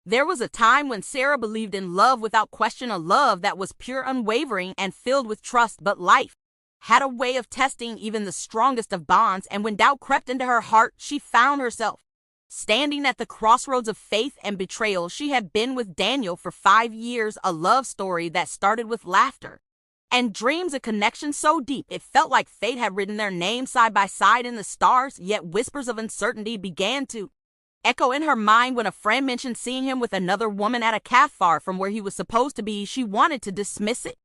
There was a time when Sarah believed in love without question, a love that was pure, unwavering, and filled with trust. But life had a way of testing even the strongest of bonds, and when doubt crept into her heart, she found herself standing at the crossroads of faith and betrayal. She had been with Daniel for 5 years, a love story that started with laughter and dreams, a connection so deep it felt like fate had written their names side by side in the stars. Yet whispers of uncertainty began to echo in her mind when a friend mentioned seeing him with another woman at a cafe far from where he was supposed to be. She wanted to dismiss it,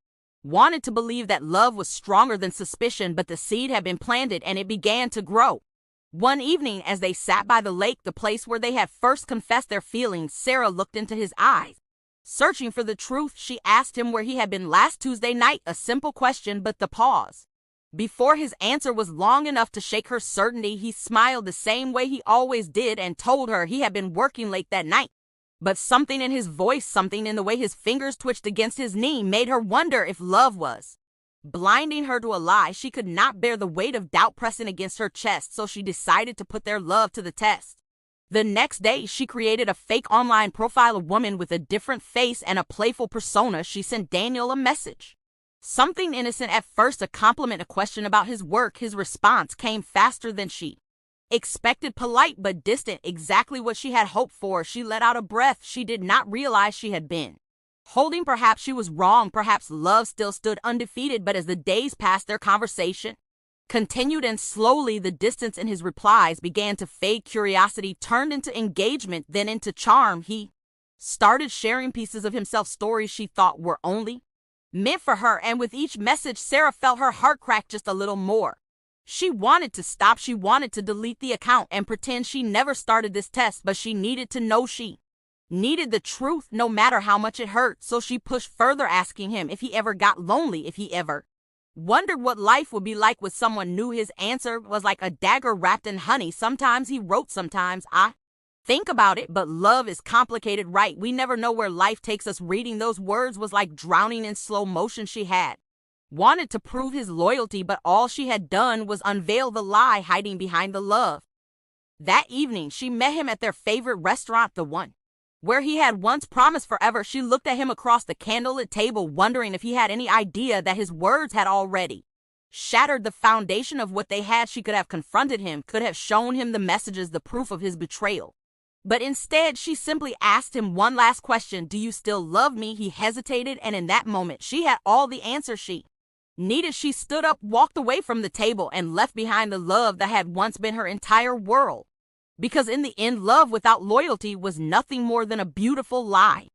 wanted to believe that love was stronger than suspicion, but the seed had been planted and it began to grow. One evening, as they sat by the lake, the place where they had first confessed their feelings, Sarah looked into his eyes. Searching for the truth, she asked him where he had been last Tuesday night, a simple question, but the pause before his answer was long enough to shake her certainty. He smiled the same way he always did and told her he had been working late that night. But something in his voice, something in the way his fingers twitched against his knee, made her wonder if love was blinding her to a lie. She could not bear the weight of doubt pressing against her chest, so she decided to put their love to the test. The next day, she created a fake online profile, a woman with a different face and a playful persona. She sent Daniel a message. Something innocent at first, a compliment, a question about his work. His response came faster than she expected, polite but distant, exactly what she had hoped for. She let out a breath. She did not realize she had been holding. Perhaps she was wrong. Perhaps love still stood undefeated. But as the days passed, their conversation continued, and slowly the distance in his replies began to fade. Curiosity turned into engagement, then into charm. He started sharing pieces of himself, stories she thought were only meant for her, and with each message, Sarah felt her heart crack just a little more. She wanted to stop. She wanted to delete the account and pretend she never started this test, but she needed to know. She needed the truth, no matter how much it hurt. So she pushed further, asking him if he ever got lonely, if he ever wondered what life would be like with someone new. His answer was like a dagger wrapped in honey. Sometimes he wrote, sometimes I think about it, but love is complicated, right? We never know where life takes us. Reading those words was like drowning in slow motion. She had wanted to prove his loyalty, but all she had done was unveil the lie hiding behind the love. That evening, she met him at their favorite restaurant, the one where he had once promised forever. She looked at him across the candlelit table, wondering if he had any idea that his words had already shattered the foundation of what they had. She could have confronted him, could have shown him the messages, the proof of his betrayal. But instead, she simply asked him one last question: do you still love me? He hesitated, and in that moment, she had all the answers she needed. She stood up, walked away from the table, and left behind the love that had once been her entire world. Because in the end, love without loyalty was nothing more than a beautiful lie.